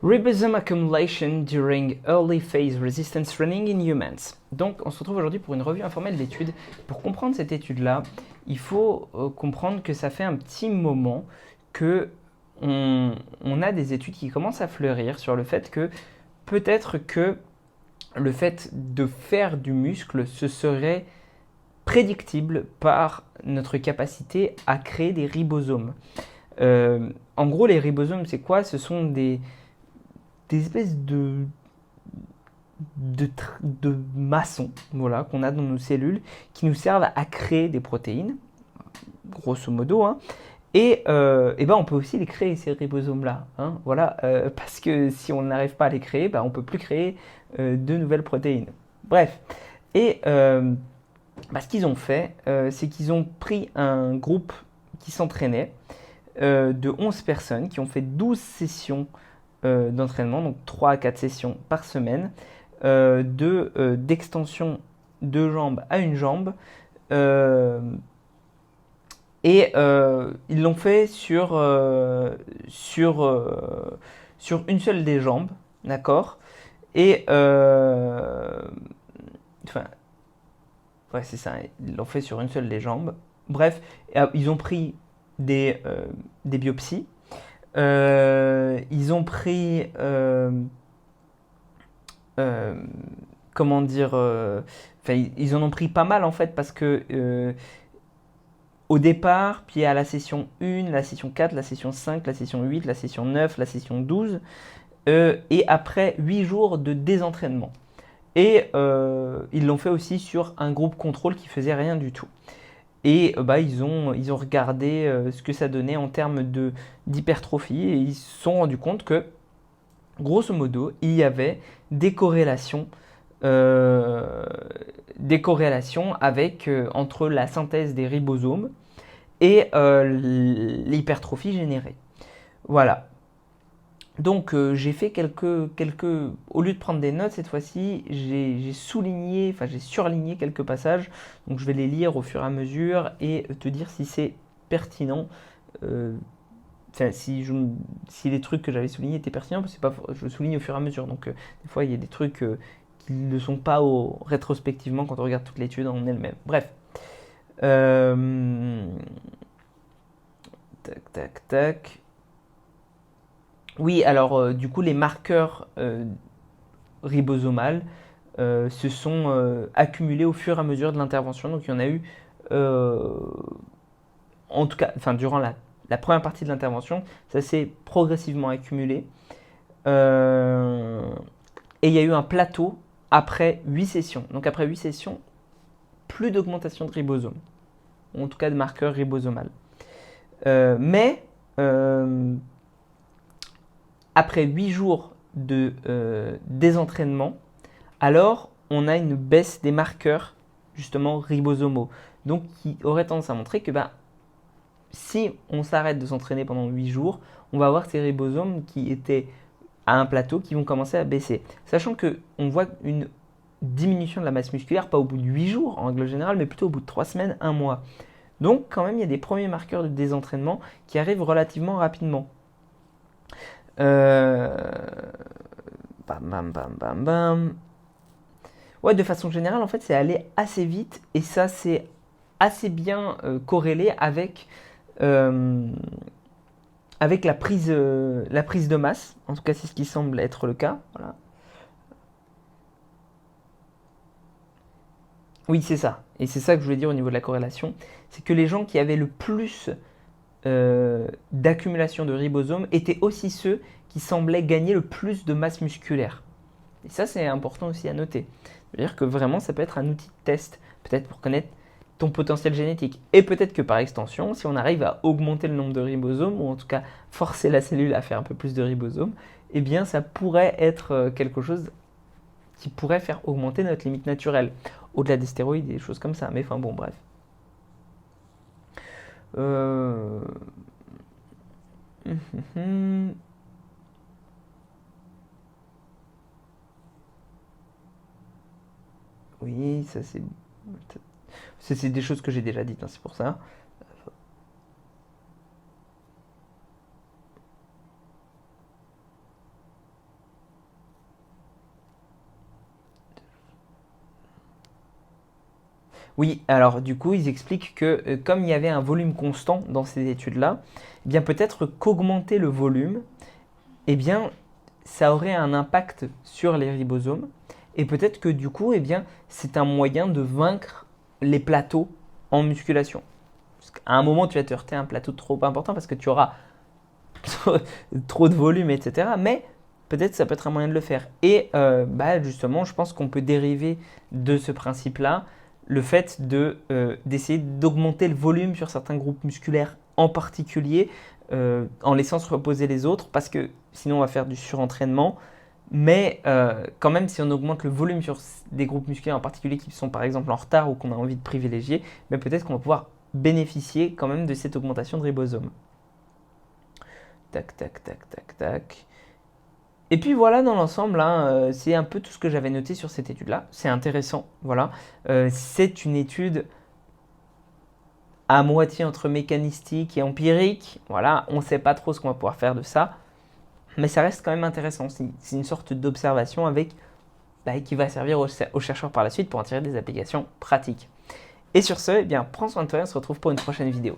Ribosome accumulation during early phase resistance training in humans. Donc, on se retrouve aujourd'hui pour une revue informelle d'études. Pour comprendre cette étude-là, il faut comprendre que ça fait un petit moment que on a des études qui commencent à fleurir sur le fait que peut-être que le fait de faire du muscle, ce serait prédictible par notre capacité à créer des ribosomes. En gros, les ribosomes, c'est quoi? Ce sont des espèces de maçons, voilà, qu'on a dans nos cellules qui nous servent à créer des protéines, grosso modo, hein. Et ben on peut aussi les créer, ces ribosomes-là, hein, voilà, parce que si on n'arrive pas à les créer, ben on ne peut plus créer de nouvelles protéines. Bref, et ce qu'ils ont fait, c'est qu'ils ont pris un groupe qui s'entraînait de 11 personnes qui ont fait 12 sessions d'entraînement, donc 3 à 4 sessions par semaine, d'extension de jambe à une jambe. Et ils l'ont fait sur une seule des jambes, d'accord. Et enfin, ouais, c'est ça, ils l'ont fait sur une seule des jambes. Bref, ils ont pris des biopsies. Ils ont pris, comment dire, ils en ont pris pas mal en fait parce que au départ, puis à la session 1, la session 4, la session 5, la session 8, la session 9, la session 12, et après 8 jours de désentraînement. Et ils l'ont fait aussi sur un groupe contrôle qui faisait rien du tout. Et ils ont regardé ce que ça donnait en termes d'hypertrophie et ils se sont rendus compte que, grosso modo, il y avait des corrélations, avec, entre la synthèse des ribosomes et l'hypertrophie générée. Voilà. Donc j'ai fait au lieu de prendre des notes cette fois-ci, j'ai surligné quelques passages. Donc je vais les lire au fur et à mesure et te dire si c'est pertinent. Euh, si les trucs que j'avais soulignés étaient pertinents, parce que c'est pas, je souligne au fur et à mesure. Donc des fois il y a des trucs qui ne sont pas rétrospectivement quand on regarde toute l'étude en elle-même. Bref. Tac, tac, tac. Oui, alors du coup, les marqueurs ribosomales se sont accumulés au fur et à mesure de l'intervention. Donc il y en a eu, euh, en tout cas, enfin durant la première partie de l'intervention, ça s'est progressivement accumulé. Euh, et il y a eu un plateau après 8 sessions. Donc après 8 sessions, plus d'augmentation de ribosomes, ou en tout cas de marqueurs ribosomal. Mais après 8 jours de désentraînement, alors on a une baisse des marqueurs justement ribosomaux. Donc qui aurait tendance à montrer que si on s'arrête de s'entraîner pendant 8 jours, on va avoir ces ribosomes qui étaient à un plateau qui vont commencer à baisser. Sachant qu'on voit une diminution de la masse musculaire, pas au bout de 8 jours en règle générale, mais plutôt au bout de 3 semaines, 1 mois. Donc quand même, il y a des premiers marqueurs de désentraînement qui arrivent relativement rapidement. Euh, Bam, bam, bam, bam, bam. Ouais, de façon générale, en fait, c'est allé assez vite et ça, c'est assez bien corrélé euh, avec la prise de masse. En tout cas, c'est ce qui semble être le cas. Voilà. Oui, c'est ça. Et c'est ça que je voulais dire au niveau de la corrélation. C'est que les gens qui avaient le plus d'accumulation de ribosomes étaient aussi ceux qui semblaient gagner le plus de masse musculaire. Et ça, c'est important aussi à noter. C'est-à-dire que vraiment, ça peut être un outil de test, peut-être pour connaître ton potentiel génétique. Et peut-être que par extension, si on arrive à augmenter le nombre de ribosomes, ou en tout cas forcer la cellule à faire un peu plus de ribosomes, eh bien ça pourrait être quelque chose qui pourrait faire augmenter notre limite naturelle, au-delà des stéroïdes et des choses comme ça. Mais enfin bon, bref. Euh... Oui, ça c'est des choses que j'ai déjà dites, hein, c'est pour ça. Oui, alors du coup, ils expliquent que comme il y avait un volume constant dans ces études-là, eh bien peut-être qu'augmenter le volume, eh bien ça aurait un impact sur les ribosomes et peut-être que du coup, eh bien c'est un moyen de vaincre les plateaux en musculation. Parce qu'à un moment, tu vas te heurter à un plateau trop important parce que tu auras trop de volume, etc. Mais peut-être ça peut être un moyen de le faire. Et justement, je pense qu'on peut dériver de ce principe-là le fait d'essayer d'augmenter le volume sur certains groupes musculaires en particulier, en laissant se reposer les autres, parce que sinon on va faire du surentraînement. Mais quand même, si on augmente le volume sur des groupes musculaires en particulier qui sont par exemple en retard ou qu'on a envie de privilégier, mais peut-être qu'on va pouvoir bénéficier quand même de cette augmentation de ribosomes. Tac, tac, tac, tac, tac. Et puis voilà, dans l'ensemble, hein, c'est un peu tout ce que j'avais noté sur cette étude-là. C'est intéressant, voilà. C'est une étude à moitié entre mécanistique et empirique. Voilà, on ne sait pas trop ce qu'on va pouvoir faire de ça, mais ça reste quand même intéressant. C'est une sorte d'observation qui va servir aux chercheurs par la suite pour en tirer des applications pratiques. Et sur ce, eh bien, prends soin de toi et on se retrouve pour une prochaine vidéo.